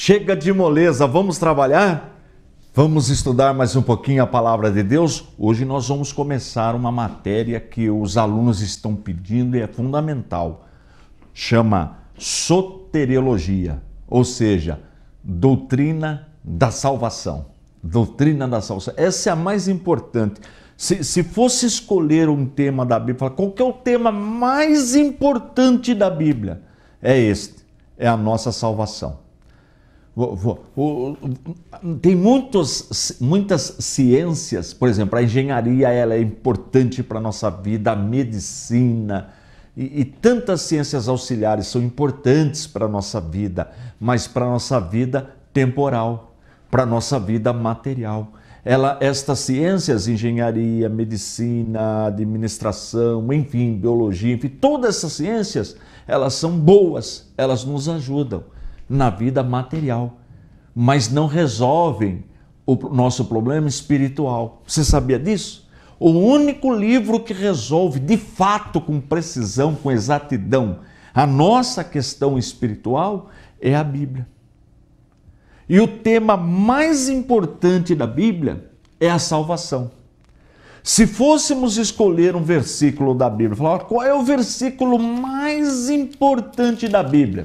Chega de moleza, vamos trabalhar? Vamos estudar mais um pouquinho a palavra de Deus? Hoje nós vamos começar uma matéria que os alunos estão pedindo e é fundamental. Chama soteriologia, ou seja, doutrina da salvação. Doutrina da salvação. Essa é a mais importante. Se fosse escolher um tema da Bíblia, qual que é o tema mais importante da Bíblia? É este, é a nossa salvação. Tem muitas ciências, por exemplo, a engenharia ela é importante para a nossa vida, a medicina e tantas ciências auxiliares são importantes para a nossa vida, mas para a nossa vida temporal, para a nossa vida material. Estas ciências, engenharia, medicina, administração, enfim, biologia, enfim, todas essas ciências, elas são boas, elas nos ajudam na vida material, mas não resolvem o nosso problema espiritual. Você sabia disso? O único livro que resolve de fato, com precisão, com exatidão, a nossa questão espiritual é a Bíblia. E o tema mais importante da Bíblia é a salvação. Se fôssemos escolher um versículo da Bíblia, falar qual é o versículo mais importante da Bíblia?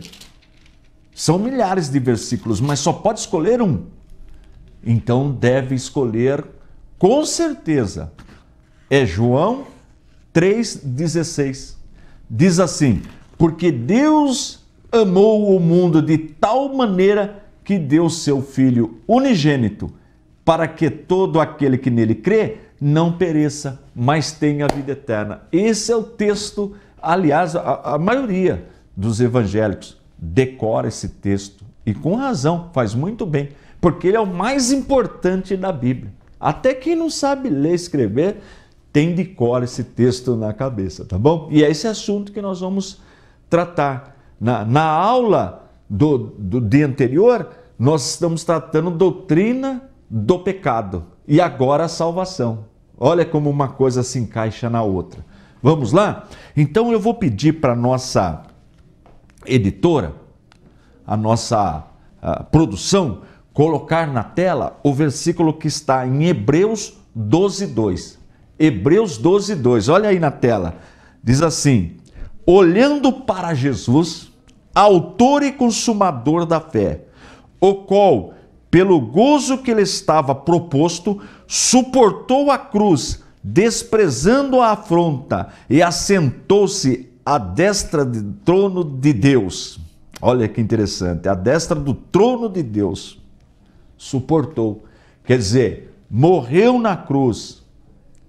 São milhares de versículos, mas só pode escolher um. Então deve escolher, com certeza, é João 3,16. Diz assim: porque Deus amou o mundo de tal maneira que deu seu Filho unigênito, para que todo aquele que nele crê não pereça, mas tenha vida eterna. Esse é o texto, aliás, a maioria dos evangélicos decora esse texto, e com razão, faz muito bem, porque ele é o mais importante da Bíblia. Até quem não sabe ler e escrever, tem de cor esse texto na cabeça, tá bom? E é esse assunto que nós vamos tratar. Na aula do dia anterior, nós estamos tratando doutrina do pecado, e agora a salvação. Olha como uma coisa se encaixa na outra. Vamos lá? Então eu vou pedir para a nossa editora, a nossa produção, colocar na tela o versículo que está em Hebreus 12:2. Hebreus 12:2, olha aí na tela. Diz assim: olhando para Jesus, autor e consumador da fé, o qual, pelo gozo que lhe estava proposto, suportou a cruz, desprezando a afronta, e assentou-se à destra do trono de Deus. Olha que interessante, à destra do trono de Deus. Suportou, quer dizer, morreu na cruz.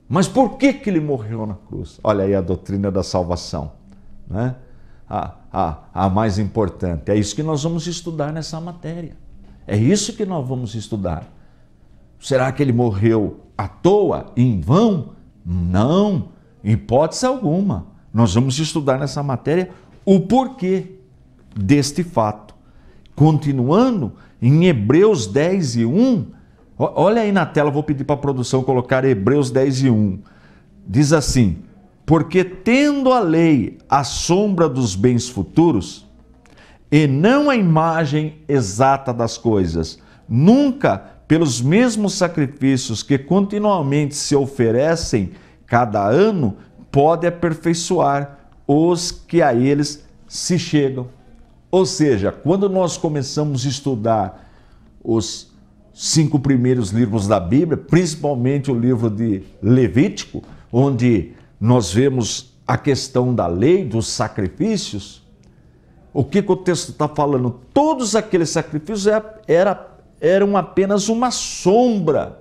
Mas por que ele morreu na cruz? Olha aí a doutrina da salvação, né? A mais importante. É isso que nós vamos estudar nessa matéria. É isso que nós vamos estudar. Será que ele morreu à toa, em vão? Não, em hipótese alguma. Nós vamos estudar nessa matéria o porquê deste fato. Continuando, em Hebreus 10:1, olha aí na tela, vou pedir para a produção colocar Hebreus 10:1. Diz assim: porque tendo a lei a sombra dos bens futuros, e não a imagem exata das coisas, nunca pelos mesmos sacrifícios que continuamente se oferecem cada ano, pode aperfeiçoar os que a eles se chegam. Ou seja, quando nós começamos a estudar os 5 primeiros livros da Bíblia, principalmente o livro de Levítico, onde nós vemos a questão da lei, dos sacrifícios, o que o texto está falando? Todos aqueles sacrifícios eram apenas uma sombra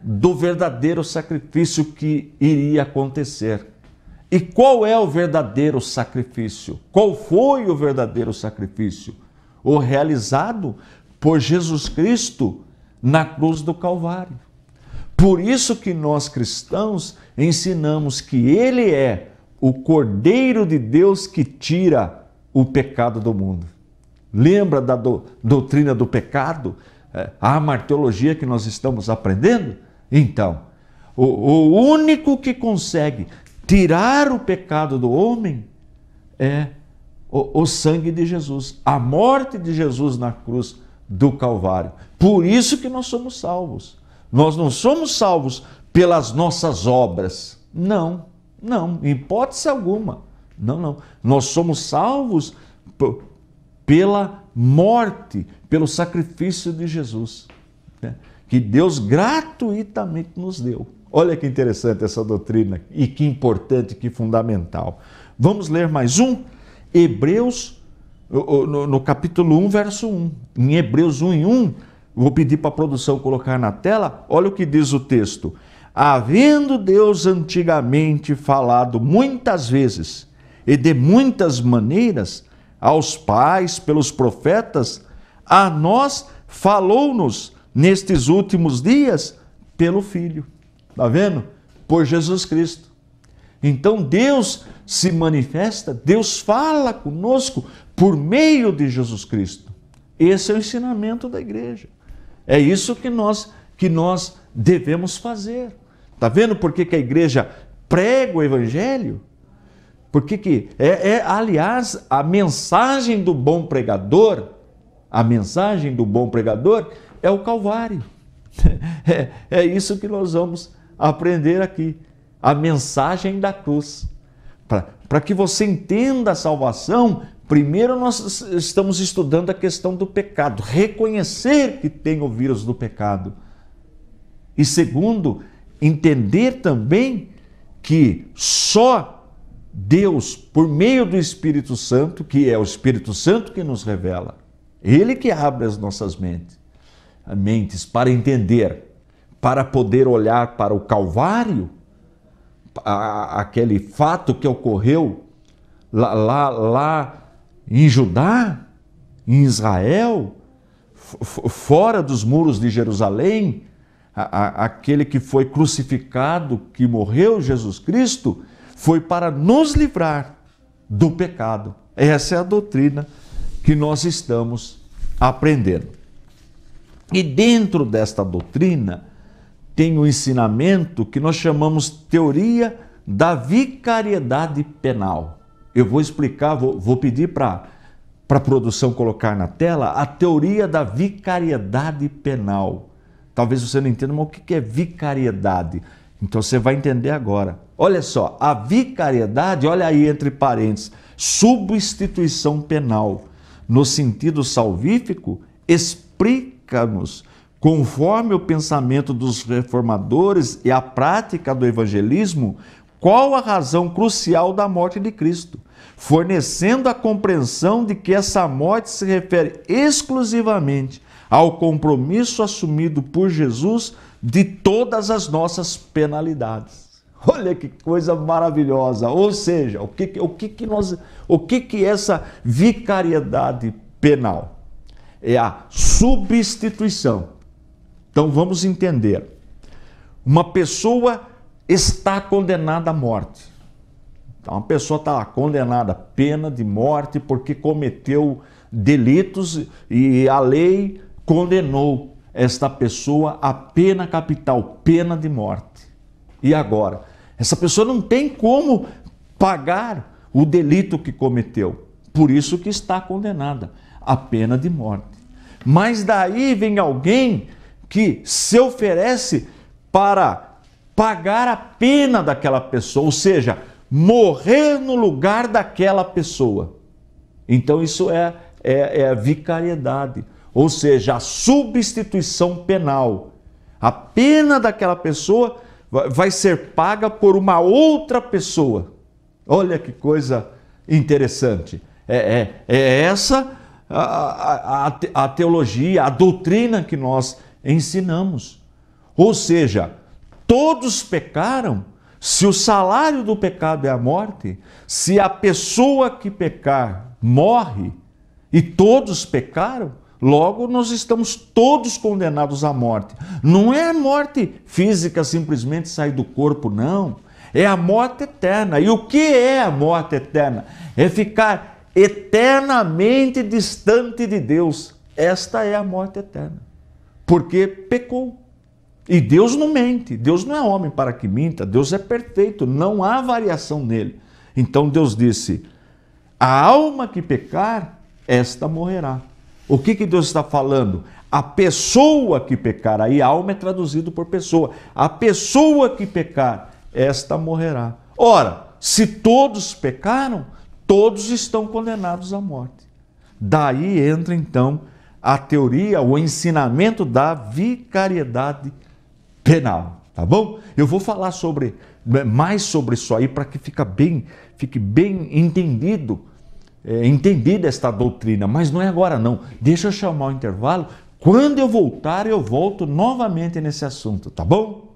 do verdadeiro sacrifício que iria acontecer. E qual é o verdadeiro sacrifício? Qual foi o verdadeiro sacrifício? O realizado por Jesus Cristo na cruz do Calvário. Por isso que nós cristãos ensinamos que Ele é o Cordeiro de Deus que tira o pecado do mundo. Lembra da doutrina do pecado? A marteologia que nós estamos aprendendo? Então, o único que consegue tirar o pecado do homem é o sangue de Jesus. A morte de Jesus na cruz do Calvário. Por isso que nós somos salvos. Nós não somos salvos pelas nossas obras. Não, em hipótese alguma. Não. Nós somos salvos pela morte, pelo sacrifício de Jesus, né? Que Deus gratuitamente nos deu. Olha que interessante essa doutrina e que importante, que fundamental. Vamos ler mais um? Hebreus, no capítulo 1, verso 1. Em Hebreus 1:1, vou pedir para a produção colocar na tela, olha o que diz o texto. Havendo Deus antigamente falado muitas vezes e de muitas maneiras aos pais pelos profetas, a nós falou-nos nestes últimos dias pelo Filho. Está vendo? Por Jesus Cristo. Então Deus se manifesta, Deus fala conosco por meio de Jesus Cristo. Esse é o ensinamento da igreja. É isso que nós devemos fazer. Está vendo por que a igreja prega o Evangelho? Porque aliás, a mensagem do bom pregador, é o Calvário. É isso que nós vamos aprender aqui. A mensagem da cruz. Para que você entenda a salvação, primeiro nós estamos estudando a questão do pecado, reconhecer que tem o vírus do pecado. E segundo, entender também que só Deus, por meio do Espírito Santo, que é o Espírito Santo que nos revela, Ele que abre as nossas mentes para entender, para poder olhar para o Calvário, aquele fato que ocorreu lá em Judá, em Israel, fora dos muros de Jerusalém, aquele que foi crucificado, que morreu, Jesus Cristo, foi para nos livrar do pecado. Essa é a doutrina que nós estamos aprendendo. E dentro desta doutrina tem um ensinamento que nós chamamos teoria da vicariedade penal. Eu vou explicar, vou pedir para a produção colocar na tela a teoria da vicariedade penal. Talvez você não entenda, mas o que é vicariedade? Então você vai entender agora. Olha só, a vicariedade, olha aí entre parênteses, substituição penal, no sentido salvífico, explica-nos, conforme o pensamento dos reformadores e a prática do evangelismo, qual a razão crucial da morte de Cristo, fornecendo a compreensão de que essa morte se refere exclusivamente ao compromisso assumido por Jesus de todas as nossas penalidades. Olha que coisa maravilhosa! Ou seja, o que é essa vicariedade penal? É a substituição. Então vamos entender. Uma pessoa está condenada à morte. Então, uma pessoa está condenada à pena de morte porque cometeu delitos e a lei condenou esta pessoa à pena capital, pena de morte. E agora? Essa pessoa não tem como pagar o delito que cometeu. Por isso que está condenada à pena de morte. Mas daí vem alguém que se oferece para pagar a pena daquela pessoa, ou seja, morrer no lugar daquela pessoa. Então isso é a vicariedade, ou seja, a substituição penal. A pena daquela pessoa vai ser paga por uma outra pessoa. Olha que coisa interessante. É essa a teologia, a doutrina que nós ensinamos. Ou seja, todos pecaram. Se o salário do pecado é a morte, se a pessoa que pecar morre e todos pecaram, logo nós estamos todos condenados à morte. Não é a morte física simplesmente sair do corpo, não. É a morte eterna. E o que é a morte eterna? É ficar eternamente distante de Deus. Esta é a morte eterna. Porque pecou. E Deus não mente. Deus não é homem para que minta. Deus é perfeito. Não há variação nele. Então Deus disse: a alma que pecar, esta morrerá. O que Deus está falando? A pessoa que pecar, aí alma é traduzido por pessoa, a pessoa que pecar, esta morrerá. Ora, se todos pecaram, todos estão condenados à morte. Daí entra então a teoria, o ensinamento da vicariedade penal, tá bom? Eu vou falar mais sobre isso aí para que fique bem entendida esta doutrina, mas não é agora não. Deixa eu chamar o intervalo. Quando eu voltar, eu volto novamente nesse assunto, tá bom?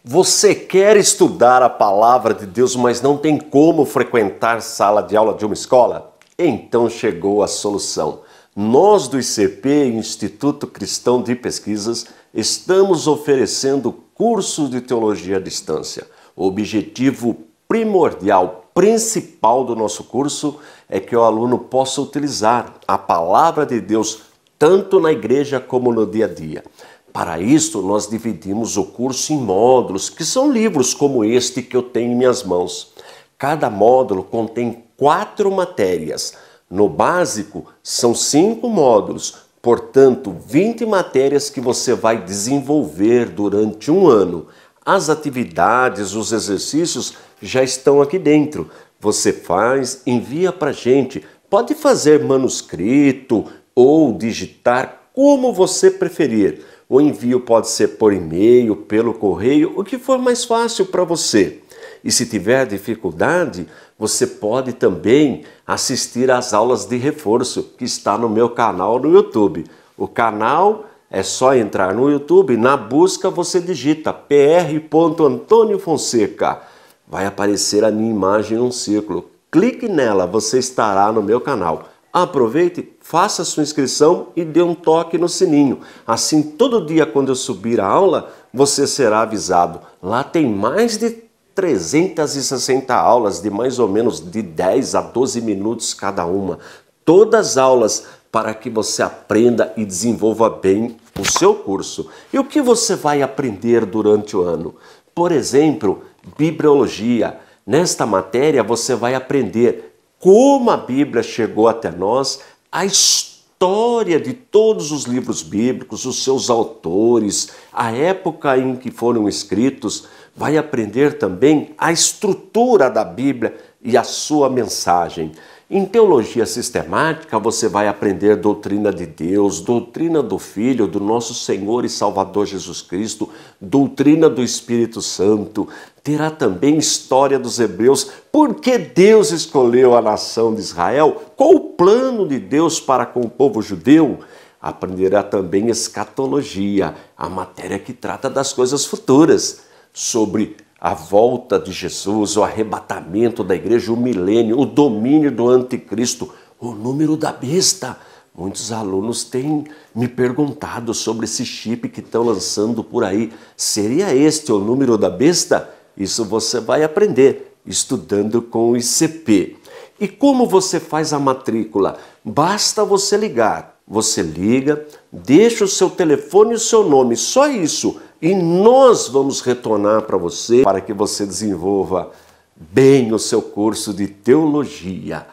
Você quer estudar a palavra de Deus, mas não tem como frequentar sala de aula de uma escola? Então chegou a solução. Nós do ICP, Instituto Cristão de Pesquisas, estamos oferecendo cursos de teologia à distância. O objetivo primordial, principal do nosso curso é que o aluno possa utilizar a palavra de Deus tanto na igreja como no dia a dia. Para isso, nós dividimos o curso em módulos, que são livros como este que eu tenho em minhas mãos. Cada módulo contém 4 matérias. No básico, são 5 módulos, portanto, 20 matérias que você vai desenvolver durante um ano. As atividades, os exercícios já estão aqui dentro. Você faz, envia para a gente. Pode fazer manuscrito ou digitar, como você preferir. O envio pode ser por e-mail, pelo correio, o que for mais fácil para você. E se tiver dificuldade, você pode também assistir às aulas de reforço, que está no meu canal no YouTube. O canal é só entrar no YouTube, na busca você digita pr.Antônio Fonseca. Vai aparecer a minha imagem em um círculo. Clique nela, você estará no meu canal. Aproveite, faça sua inscrição e dê um toque no sininho. Assim, todo dia quando eu subir a aula, você será avisado. Lá tem mais de 360 aulas, de mais ou menos de 10 a 12 minutos cada uma. Todas aulas para que você aprenda e desenvolva bem o seu curso. E o que você vai aprender durante o ano? Por exemplo, bibliologia. Nesta matéria você vai aprender como a Bíblia chegou até nós, a história de todos os livros bíblicos, os seus autores, a época em que foram escritos. Vai aprender também a estrutura da Bíblia e a sua mensagem. Em teologia sistemática, você vai aprender doutrina de Deus, doutrina do Filho, do nosso Senhor e Salvador Jesus Cristo, doutrina do Espírito Santo. Terá também história dos hebreus, por que Deus escolheu a nação de Israel, qual o plano de Deus para com o povo judeu. Aprenderá também escatologia, a matéria que trata das coisas futuras, sobre a volta de Jesus, o arrebatamento da igreja, o milênio, o domínio do anticristo, o número da besta. Muitos alunos têm me perguntado sobre esse chip que estão lançando por aí. Seria este o número da besta? Isso você vai aprender estudando com o ICP. E como você faz a matrícula? Basta você ligar. Você liga, deixa o seu telefone e o seu nome, só isso. E nós vamos retornar para você, para que você desenvolva bem o seu curso de teologia.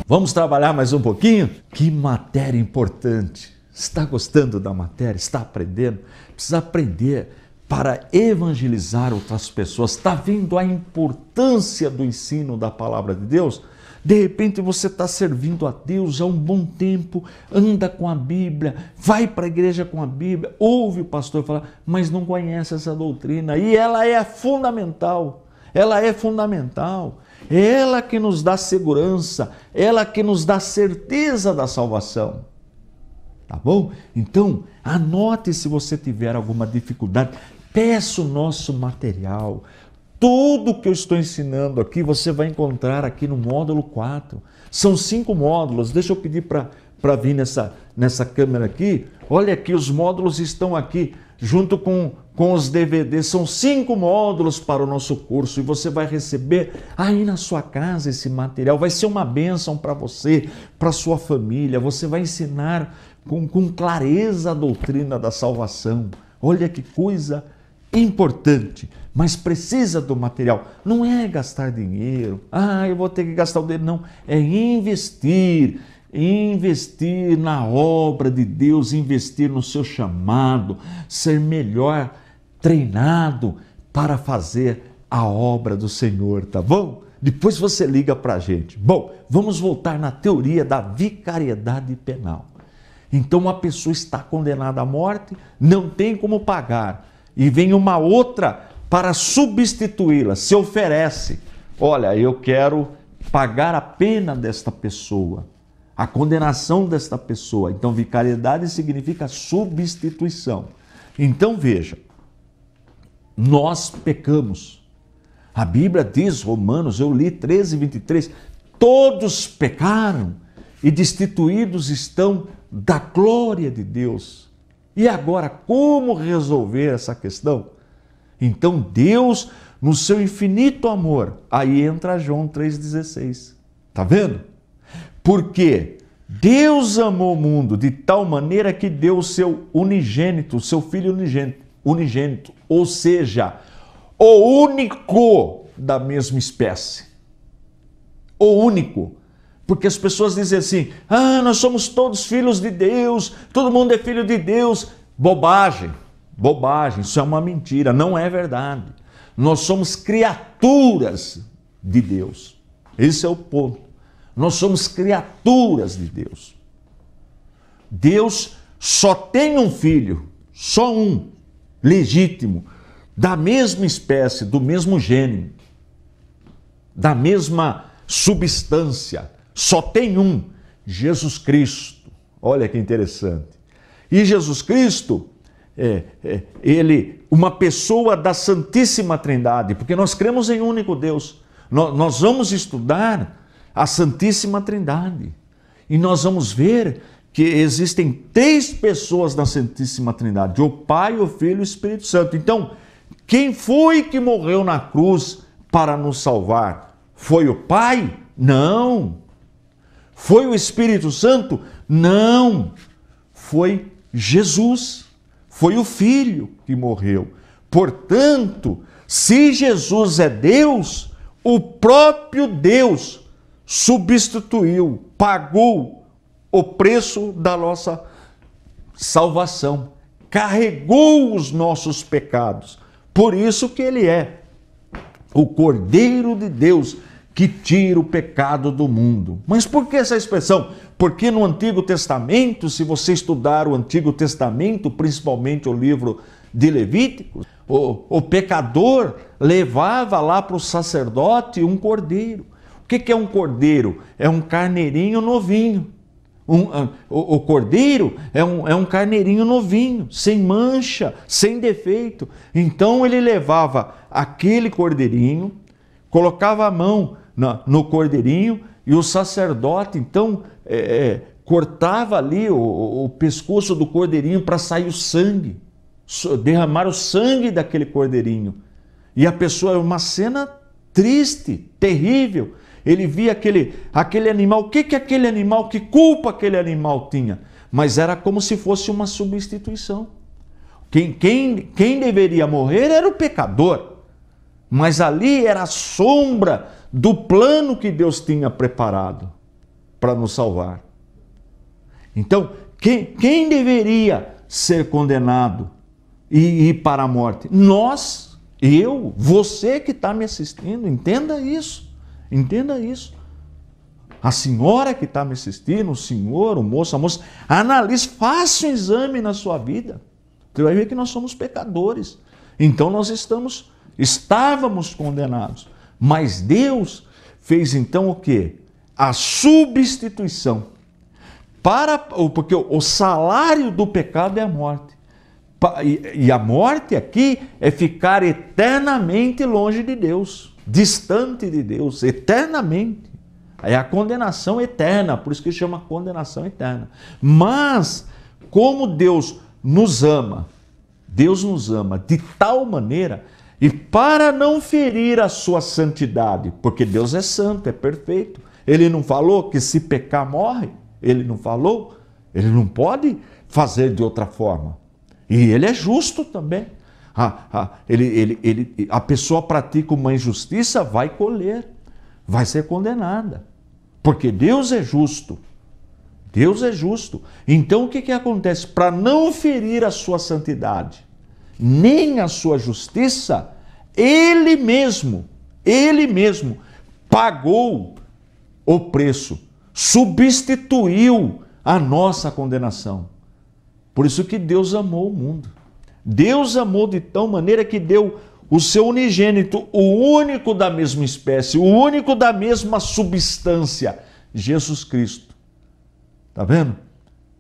Vamos trabalhar mais um pouquinho? Que matéria importante! Está gostando da matéria? Está aprendendo? Precisa aprender para evangelizar outras pessoas. Está vendo a importância do ensino da palavra de Deus? De repente você está servindo a Deus há um bom tempo, anda com a Bíblia, vai para a igreja com a Bíblia, ouve o pastor falar, mas não conhece essa doutrina. E ela é fundamental, ela é fundamental. É ela que nos dá segurança, ela que nos dá certeza da salvação. Tá bom? Então, anote se você tiver alguma dificuldade, peça o nosso material. Tudo que eu estou ensinando aqui, você vai encontrar aqui no módulo 4. São 5 módulos. Deixa eu pedir para vir nessa câmera aqui. Olha aqui, os módulos estão aqui, junto com os DVDs. São 5 módulos para o nosso curso e você vai receber aí na sua casa esse material. Vai ser uma bênção para você, para sua família. Você vai ensinar com clareza a doutrina da salvação. Olha que coisa importante, mas precisa do material. Não é gastar dinheiro. Eu vou ter que gastar o dinheiro. Não, é investir. Investir na obra de Deus, investir no seu chamado, ser melhor treinado para fazer a obra do Senhor, tá bom? Depois você liga para a gente. Bom, vamos voltar na teoria da vicariedade penal. Então uma pessoa está condenada à morte, não tem como pagar, e vem uma outra para substituí-la, se oferece. Olha, eu quero pagar a pena desta pessoa, a condenação desta pessoa. Então vicariedade significa substituição. Então veja, nós pecamos. A Bíblia diz, Romanos, eu li 13:23, todos pecaram e destituídos estão da glória de Deus. E agora, como resolver essa questão? Então Deus, no seu infinito amor, aí entra João 3,16. Tá vendo? Porque Deus amou o mundo de tal maneira que deu o seu unigênito, o seu Filho unigênito, ou seja, o único da mesma espécie. O único. Porque as pessoas dizem assim, nós somos todos filhos de Deus, todo mundo é filho de Deus. Bobagem, bobagem, isso é uma mentira, não é verdade. Nós somos criaturas de Deus. Esse é o ponto. Nós somos criaturas de Deus. Deus só tem um filho, só um, legítimo, da mesma espécie, do mesmo gênero, da mesma substância. Só tem um, Jesus Cristo. Olha que interessante. E Jesus Cristo, ele, uma pessoa da Santíssima Trindade, porque nós cremos em um único Deus. Nós vamos estudar a Santíssima Trindade. E nós vamos ver que existem 3 pessoas na Santíssima Trindade: o Pai, o Filho e o Espírito Santo. Então, quem foi que morreu na cruz para nos salvar? Foi o Pai? Não. Foi o Espírito Santo? Não. Foi Jesus. Foi o Filho que morreu. Portanto, se Jesus é Deus, o próprio Deus substituiu, pagou o preço da nossa salvação, carregou os nossos pecados. Por isso que ele é o Cordeiro de Deus que tira o pecado do mundo. Mas por que essa expressão? Porque no Antigo Testamento, se você estudar o Antigo Testamento, principalmente o livro de Levíticos, o pecador levava lá para o sacerdote um cordeiro. O que é um cordeiro? É um carneirinho novinho. O cordeiro é um carneirinho novinho, sem mancha, sem defeito. Então ele levava aquele cordeirinho, colocava a mão no cordeirinho e o sacerdote então cortava ali o pescoço do cordeirinho para sair o sangue, derramar o sangue daquele cordeirinho. E a pessoa, uma cena triste, terrível. Ele via aquele animal. O que aquele animal, que culpa aquele animal tinha? Mas era como se fosse uma substituição. Quem deveria morrer era o pecador. Mas ali era a sombra do plano que Deus tinha preparado para nos salvar. Então, quem deveria ser condenado e ir para a morte? Nós, eu, você que está me assistindo, entenda isso. Entenda isso. A senhora que está me assistindo, o senhor, o moço, a moça, analise, faça um exame na sua vida. Você vai ver que nós somos pecadores. Então nós estávamos condenados. Mas Deus então o quê? A substituição. Porque o salário do pecado é a morte. E a morte aqui é ficar eternamente longe de Deus. Distante de Deus, eternamente. É a condenação eterna, por isso que chama condenação eterna. Mas, como Deus nos ama de tal maneira, e para não ferir a sua santidade, porque Deus é santo, é perfeito. Ele não falou que se pecar morre? Ele não falou? Ele não pode fazer de outra forma. E ele é justo também. A pessoa pratica uma injustiça, vai colher, vai ser condenada. Porque Deus é justo. Deus é justo. Então o que acontece? Para não ferir a sua santidade, nem a sua justiça, Ele mesmo pagou o preço, substituiu a nossa condenação. Por isso que Deus amou o mundo. Deus amou de tal maneira que deu o seu unigênito, o único da mesma espécie, o único da mesma substância, Jesus Cristo. Está vendo?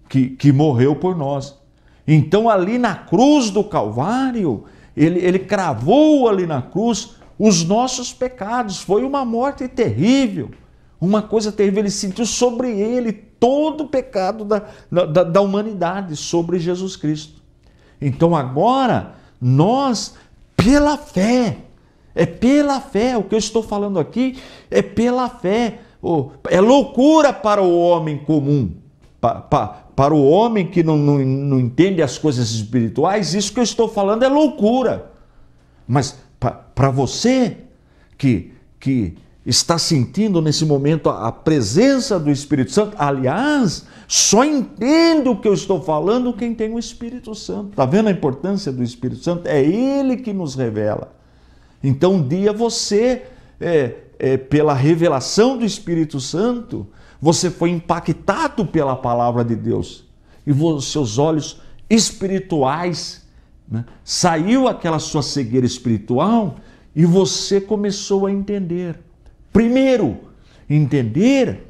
Que morreu por nós. Então ali na cruz do Calvário, ele cravou ali na cruz os nossos pecados. Foi uma morte terrível, uma coisa terrível. Ele sentiu sobre ele todo o pecado da humanidade, sobre Jesus Cristo. Então agora, nós, pela fé, o que eu estou falando aqui é pela fé. É loucura para o homem comum, para o homem que não entende as coisas espirituais, isso que eu estou falando é loucura. Mas para você que está sentindo nesse momento a presença do Espírito Santo, aliás, só entende o que eu estou falando quem tem o Espírito Santo. Está vendo a importância do Espírito Santo? É Ele que nos revela. Então um dia você, pela revelação do Espírito Santo, você foi impactado pela palavra de Deus. E seus olhos espirituais, né, saiu aquela sua cegueira espiritual e você começou a entender. Primeiro, entender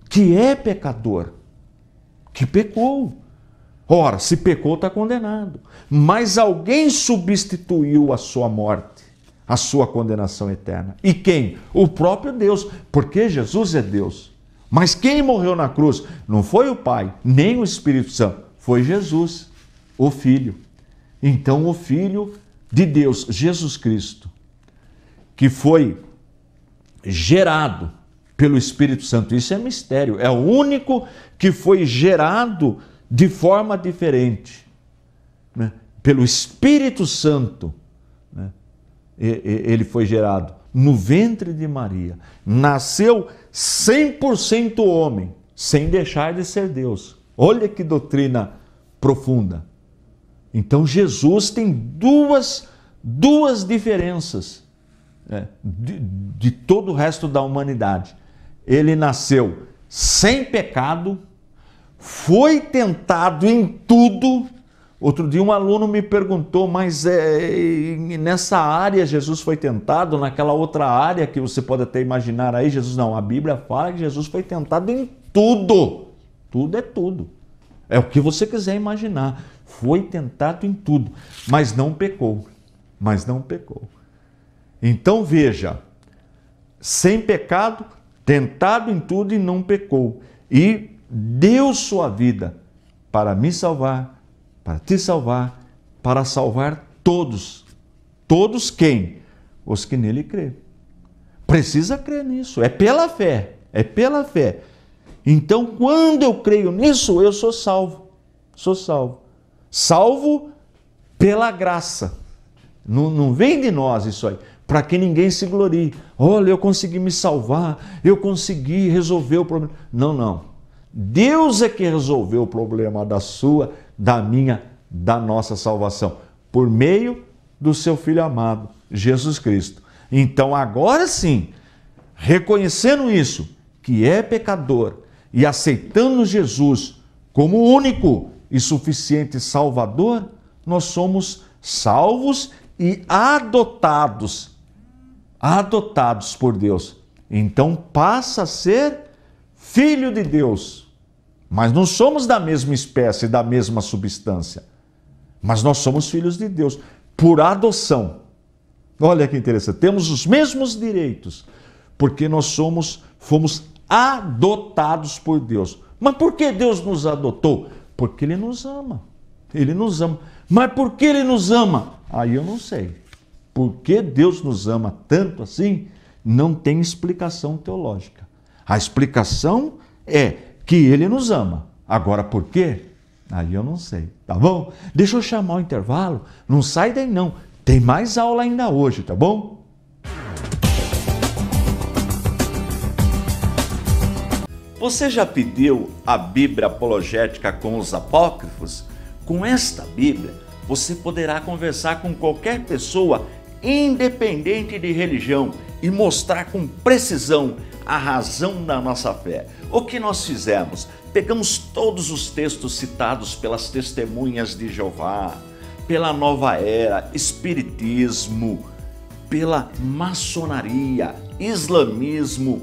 que é pecador, que pecou. Ora, se pecou, está condenado. Mas alguém substituiu a sua morte, a sua condenação eterna. E quem? O próprio Deus, porque Jesus é Deus. Mas quem morreu na cruz não foi o Pai, nem o Espírito Santo, foi Jesus, o Filho. Então o Filho de Deus, Jesus Cristo, que foi gerado pelo Espírito Santo, isso é mistério, é o único que foi gerado de forma diferente, né? Pelo Espírito Santo, né? Ele foi gerado no ventre de Maria, nasceu 100% homem, sem deixar de ser Deus. Olha que doutrina profunda. Então Jesus tem duas diferenças de todo o resto da humanidade. Ele nasceu sem pecado, foi tentado em tudo. Outro dia um aluno me perguntou, mas nessa área Jesus foi tentado, naquela outra área que você pode até imaginar aí, Jesus não. A Bíblia fala que Jesus foi tentado em tudo. Tudo é tudo. É o que você quiser imaginar. Foi tentado em tudo, mas não pecou. Então veja, sem pecado, tentado em tudo e não pecou. E deu sua vida para me salvar, para te salvar, para salvar todos. Todos quem? Os que nele crê. Precisa crer nisso, é pela fé, Então quando eu creio nisso, eu sou salvo. Salvo pela graça. Não vem de nós isso aí, para que ninguém se glorie. Olha, eu consegui me salvar, eu consegui resolver o problema. Não. Deus é que resolveu o problema da sua, da minha, da nossa salvação, por meio do seu Filho amado, Jesus Cristo. Então agora sim, reconhecendo isso, que é pecador, e aceitando Jesus como único e suficiente Salvador, nós somos salvos e adotados por Deus. Então passa a ser filho de Deus. Mas não somos da mesma espécie, da mesma substância. Mas nós somos filhos de Deus por adoção. Olha que interessante, temos os mesmos direitos, porque nós fomos adotados por Deus. Mas por que Deus nos adotou? Porque Ele nos ama. Ele nos ama. Mas por que Ele nos ama? Aí eu não sei. Por que Deus nos ama tanto assim? Não tem explicação teológica. A explicação é que Ele nos ama. Agora por quê? Aí eu não sei. Tá bom? Deixa eu chamar o intervalo. Não sai daí não. Tem mais aula ainda hoje, tá bom? Você já pediu a Bíblia apologética com os apócrifos? Com esta Bíblia, você poderá conversar com qualquer pessoa, independente de religião, e mostrar com precisão a razão da nossa fé. O que nós fizemos? Pegamos todos os textos citados pelas testemunhas de Jeová, pela Nova Era, Espiritismo, pela maçonaria, islamismo,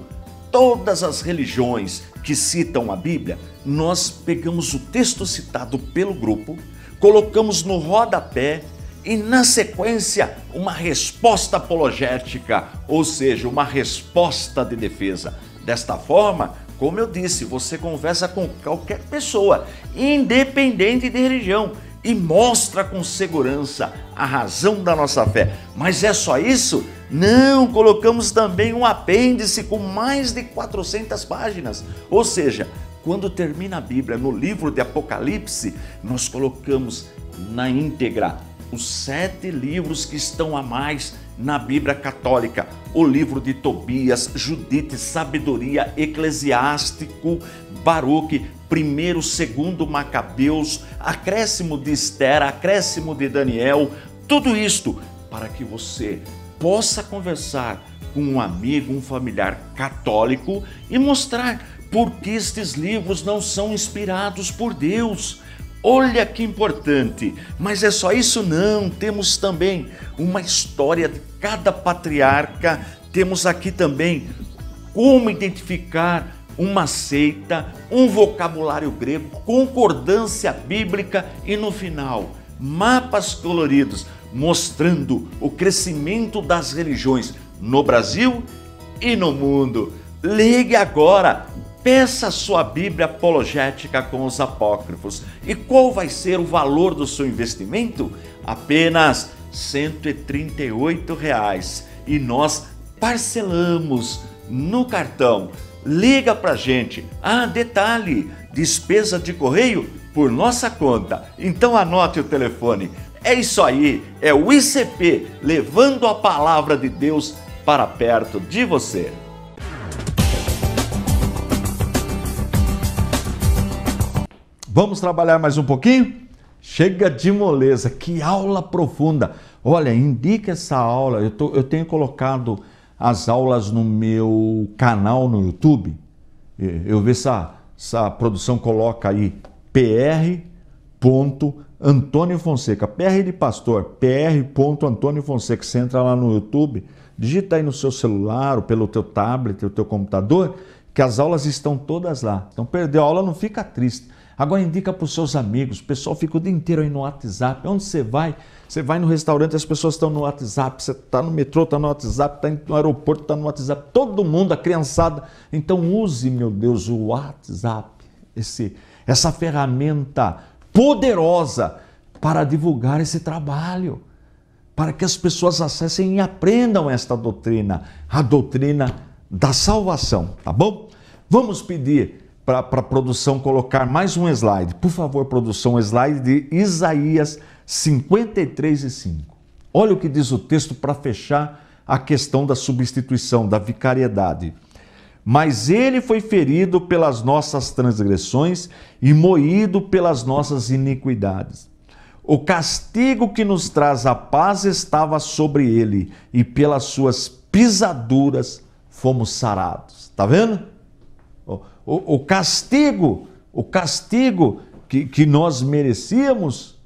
todas as religiões que citam a Bíblia, nós pegamos o texto citado pelo grupo, colocamos no rodapé e, na sequência, uma resposta apologética, ou seja, uma resposta de defesa. Desta forma, como eu disse, você conversa com qualquer pessoa, independente de religião, e mostra com segurança a razão da nossa fé. Mas é só isso? Não, colocamos também um apêndice com mais de 400 páginas. Ou seja, quando termina a Bíblia no livro de Apocalipse, nós colocamos na íntegra os 7 livros que estão a mais na Bíblia católica. O livro de Tobias, Judite, Sabedoria, Eclesiástico, Baruque, 1º, 2º Macabeus, acréscimo de Esther, acréscimo de Daniel, tudo isto para que você possa conversar com um amigo, um familiar católico e mostrar por que estes livros não são inspirados por Deus. Olha que importante, mas é só isso? Não, temos também uma história de cada patriarca, temos aqui também como identificar uma seita, um vocabulário grego, concordância bíblica e no final, mapas coloridos mostrando o crescimento das religiões no Brasil e no mundo. Ligue agora, peça sua Bíblia apologética com os apócrifos. E qual vai ser o valor do seu investimento? Apenas R$ 138 e nós parcelamos no cartão. Liga pra gente. Ah, detalhe, despesa de correio por nossa conta. Então anote o telefone. É isso aí, é o ICP levando a palavra de Deus para perto de você. Vamos trabalhar mais um pouquinho? Chega de moleza, que aula profunda. Olha, indica essa aula, eu tenho colocado as aulas no meu canal no YouTube. Eu vejo essa produção coloca aí Antônio Fonseca, PR de pastor, Antônio Fonseca. Você entra lá no YouTube, digita aí no seu celular ou pelo teu tablet, o teu computador, que as aulas estão todas lá. Então perdeu a aula, não fica triste. Agora indica para os seus amigos, o pessoal fica o dia inteiro aí no WhatsApp. Onde você vai no restaurante, as pessoas estão no WhatsApp, você está no metrô, está no WhatsApp, está no aeroporto, está no WhatsApp, todo mundo, a criançada. Então use, meu Deus, o WhatsApp, essa ferramenta poderosa para divulgar esse trabalho, para que as pessoas acessem e aprendam esta doutrina, a doutrina da salvação, tá bom? Vamos pedir para a produção colocar mais um slide. Por favor, produção, slide de Isaías 53:5. Olha o que diz o texto para fechar a questão da substituição, da vicariedade. Mas ele foi ferido pelas nossas transgressões e moído pelas nossas iniquidades. O castigo que nos traz a paz estava sobre ele, e pelas suas pisaduras fomos sarados. Está vendo? O castigo que nós merecíamos,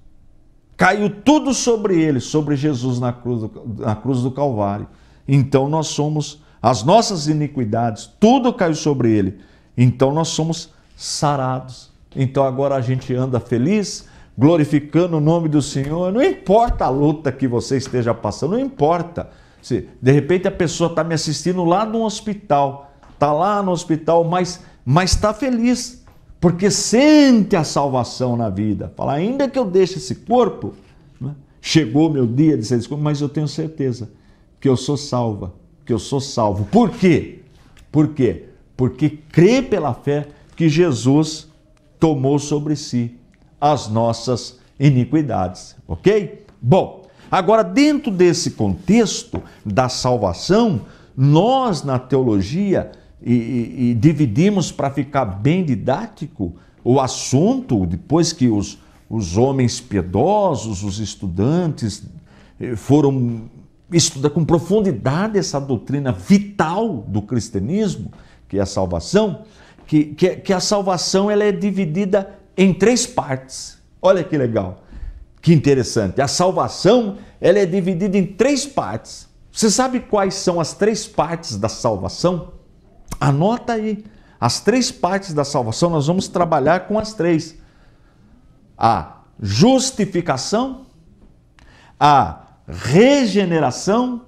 caiu tudo sobre ele, sobre Jesus na cruz do Calvário. Então nós somos, as nossas iniquidades, tudo caiu sobre ele. Então nós somos sarados. Então agora a gente anda feliz, glorificando o nome do Senhor. Não importa a luta que você esteja passando, não importa. Se de repente a pessoa está me assistindo lá no hospital, está lá no hospital, mas está feliz, porque sente a salvação na vida. Fala, ainda que eu deixe esse corpo, né? Chegou o meu dia de ser desculpa, mas eu tenho certeza que eu sou salva, que eu sou salvo. Por quê? Por quê? Porque crê pela fé que Jesus tomou sobre si as nossas iniquidades, ok? Bom, Agora, dentro desse contexto da salvação, nós na teologia e dividimos para ficar bem didático o assunto, depois que os homens piedosos, os estudantes, foram estudar com profundidade essa doutrina vital do cristianismo, que é a salvação, que a salvação ela é dividida em 3 partes. Olha que legal, que interessante. A salvação ela é dividida em 3 partes. Você sabe quais são as 3 partes da salvação? Anota aí. As 3 partes da salvação, nós vamos trabalhar com as 3. A justificação, a regeneração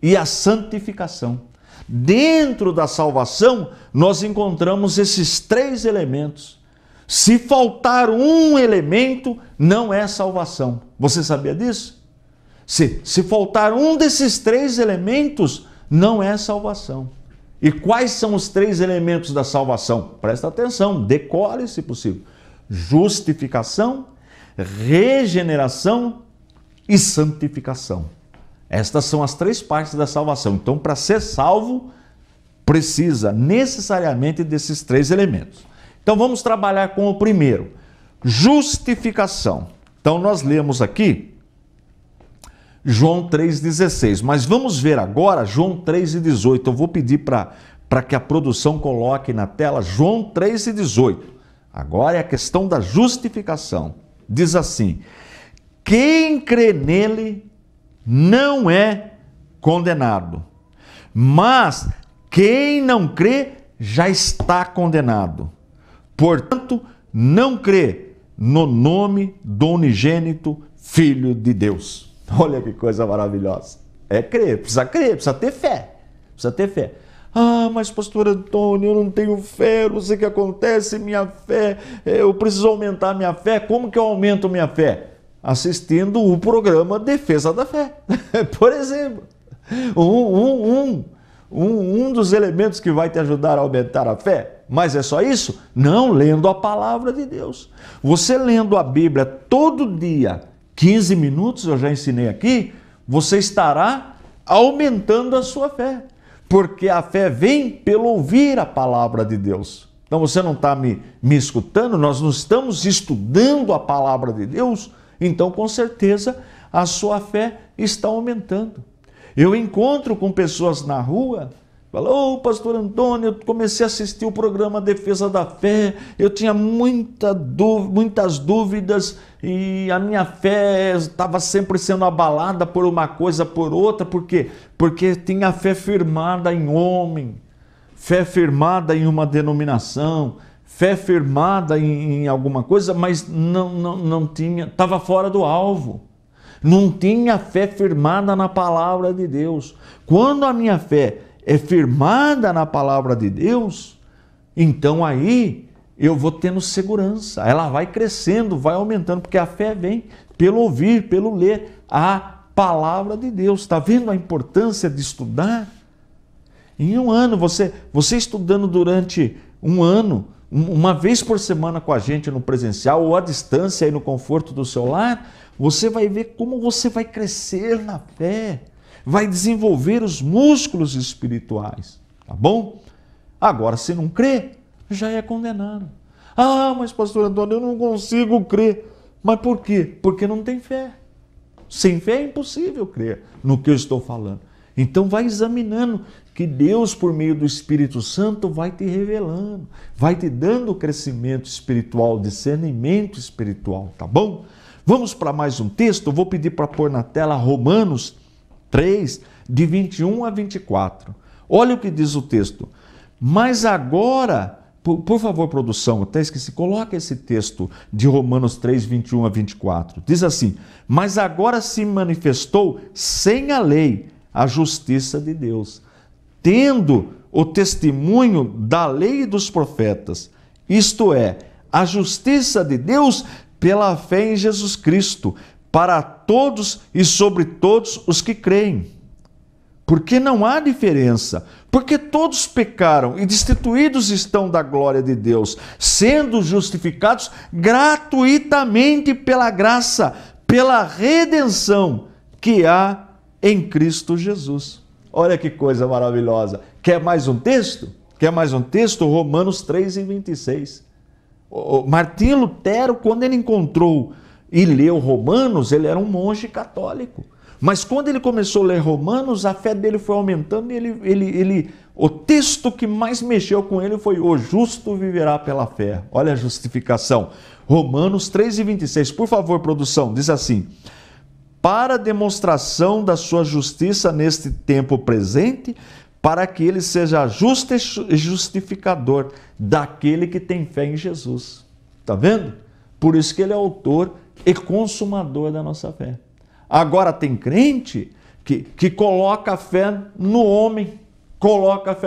e a santificação. Dentro da salvação, nós encontramos esses 3 elementos. Se faltar um elemento, não é salvação. Você sabia disso? Se faltar um desses 3 elementos, não é salvação. E quais são os 3 elementos da salvação? Presta atenção, decore se possível. Justificação, regeneração e santificação. Estas são as 3 partes da salvação. Então, para ser salvo, precisa necessariamente desses 3 elementos. Então, vamos trabalhar com o primeiro, justificação. Então, nós lemos aqui João 3,16, mas vamos ver agora João 3,18. Eu vou pedir para que a produção coloque na tela João 3,18. Agora é a questão da justificação. Diz assim: quem crê nele não é condenado, mas quem não crê já está condenado. Portanto, não crê no nome do unigênito Filho de Deus. Olha que coisa maravilhosa. É crer, precisa ter fé. Precisa ter fé. Ah, mas pastor Antônio, eu não tenho fé, não sei o que acontece, minha fé, eu preciso aumentar minha fé. Como que eu aumento minha fé? Assistindo o programa Defesa da Fé. Por exemplo, um dos elementos que vai te ajudar a aumentar a fé. Mas é só isso? Não, lendo a palavra de Deus. Você lendo a Bíblia todo dia, 15 minutos, eu já ensinei aqui, você estará aumentando a sua fé. Porque a fé vem pelo ouvir a palavra de Deus. Então você não está me escutando, nós não estamos estudando a palavra de Deus, então com certeza a sua fé está aumentando. Eu encontro com pessoas na rua, falam: ô pastor Antônio, eu comecei a assistir o programa Defesa da Fé, eu tinha muitas dúvidas e a minha fé estava sempre sendo abalada por uma coisa, por outra. Por quê? Porque tinha fé firmada em homem, fé firmada em uma denominação, fé firmada em alguma coisa, mas não tinha, estava fora do alvo. Não tinha fé firmada na palavra de Deus. Quando a minha fé é firmada na palavra de Deus, então aí eu vou tendo segurança. Ela vai crescendo, vai aumentando, porque a fé vem pelo ouvir, pelo ler a palavra de Deus. Está vendo a importância de estudar? Em um ano, você estudando durante um ano, uma vez por semana com a gente no presencial ou à distância aí no conforto do seu lar, você vai ver como você vai crescer na fé, vai desenvolver os músculos espirituais, tá bom? Agora, se não crê, já é condenado. Ah, mas pastor Antônio, eu não consigo crer. Mas por quê? Porque não tem fé. Sem fé é impossível crer no que eu estou falando. Então vai examinando, que Deus, por meio do Espírito Santo, vai te revelando, vai te dando crescimento espiritual, discernimento espiritual, tá bom? Vamos para mais um texto. Eu vou pedir para pôr na tela Romanos 3, de 21 a 24. Olha o que diz o texto. Mas agora, por favor, produção, eu até esqueci, coloca esse texto de Romanos 3, 21 a 24. Diz assim: mas agora se manifestou sem a lei a justiça de Deus, tendo o testemunho da lei e dos profetas, isto é, a justiça de Deus pela fé em Jesus Cristo, para todos e sobre todos os que creem. Porque não há diferença, porque todos pecaram e destituídos estão da glória de Deus, sendo justificados gratuitamente pela graça, pela redenção que há em Cristo Jesus. Olha que coisa maravilhosa. Quer mais um texto? Quer mais um texto? Romanos 3:26. Martinho Lutero, quando ele encontrou e leu Romanos, ele era um monge católico. Mas quando ele começou a ler Romanos, a fé dele foi aumentando e o texto que mais mexeu com ele foi: o justo viverá pela fé. Olha a justificação. Romanos 3:26. Por favor, produção, diz assim: para demonstração da sua justiça neste tempo presente, para que ele seja justo e justificador daquele que tem fé em Jesus. Está vendo? Por isso que ele é autor e consumador da nossa fé. Agora tem crente que coloca a fé no homem, coloca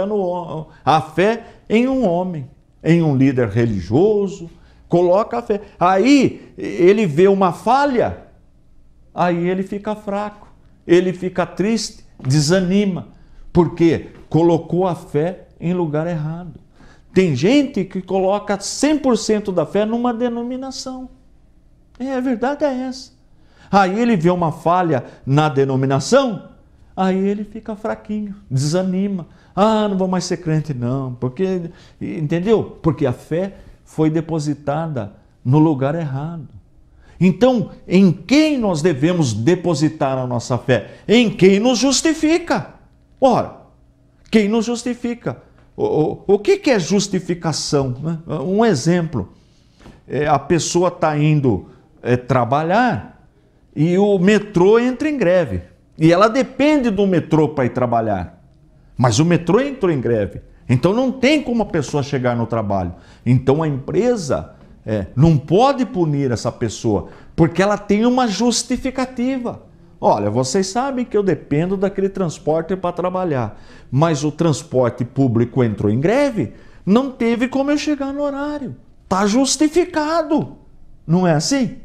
a fé em um homem, em um líder religioso, coloca a fé. Aí ele vê uma falha, aí ele fica fraco, ele fica triste, desanima, porque colocou a fé em lugar errado. Tem gente que coloca 100% da fé numa denominação. A verdade é essa. Aí ele vê uma falha na denominação, aí ele fica fraquinho, desanima. Não vou mais ser crente não, porque, entendeu? Porque a fé foi depositada no lugar errado. Então, em quem nós devemos depositar a nossa fé? Em quem nos justifica. Ora, quem nos justifica? O que é justificação? Um exemplo, a pessoa está indo trabalhar e o metrô entra em greve. E ela depende do metrô para ir trabalhar. Mas o metrô entrou em greve. Então não tem como a pessoa chegar no trabalho. Então a empresa não pode punir essa pessoa, porque ela tem uma justificativa. Olha, vocês sabem que eu dependo daquele transporte para trabalhar, mas o transporte público entrou em greve, não teve como eu chegar no horário. Está justificado. Não é assim?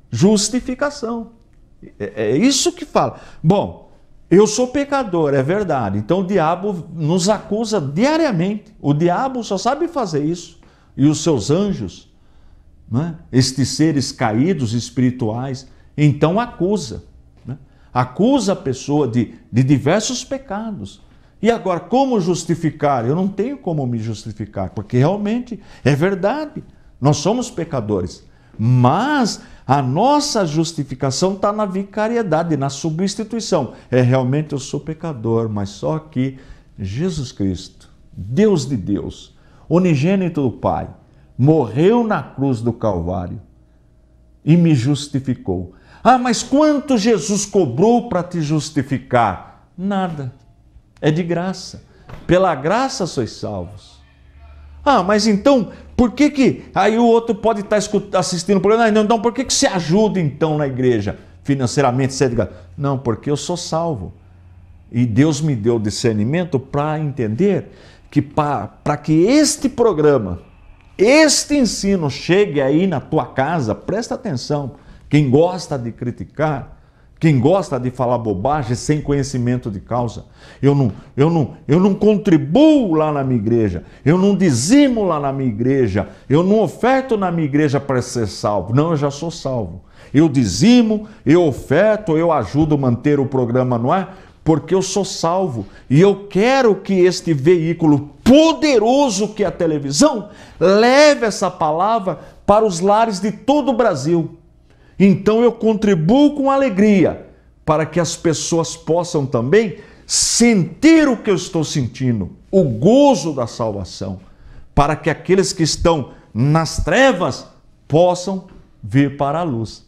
Justificação. É isso que fala. Bom, eu sou pecador, é verdade. Então o diabo nos acusa diariamente. O diabo só sabe fazer isso. E os seus anjos, né? Estes seres caídos espirituais, então acusa. Né? Acusa a pessoa de diversos pecados. E agora, como justificar? Eu não tenho como me justificar, porque realmente é verdade. Nós somos pecadores. Mas a nossa justificação está na vicariedade, na substituição. Realmente eu sou pecador, mas só que Jesus Cristo, Deus de Deus, unigênito do Pai, morreu na cruz do Calvário e me justificou. Mas quanto Jesus cobrou para te justificar? Nada. É de graça. Pela graça sois salvos. Mas então, por que aí o outro pode estar assistindo o programa? Então, por que você ajuda então na igreja financeiramente? Não, porque eu sou salvo. E Deus me deu discernimento para entender que para que este programa, este ensino chegue aí na tua casa, presta atenção. Quem gosta de criticar, quem gosta de falar bobagem sem conhecimento de causa, eu não contribuo lá na minha igreja, eu não dizimo lá na minha igreja, eu não oferto na minha igreja para ser salvo. Não, eu já sou salvo. Eu dizimo, eu oferto, eu ajudo a manter o programa no ar, porque eu sou salvo. E eu quero que este veículo poderoso que é a televisão leve essa palavra para os lares de todo o Brasil. Então eu contribuo com alegria para que as pessoas possam também sentir o que eu estou sentindo, o gozo da salvação, para que aqueles que estão nas trevas possam vir para a luz.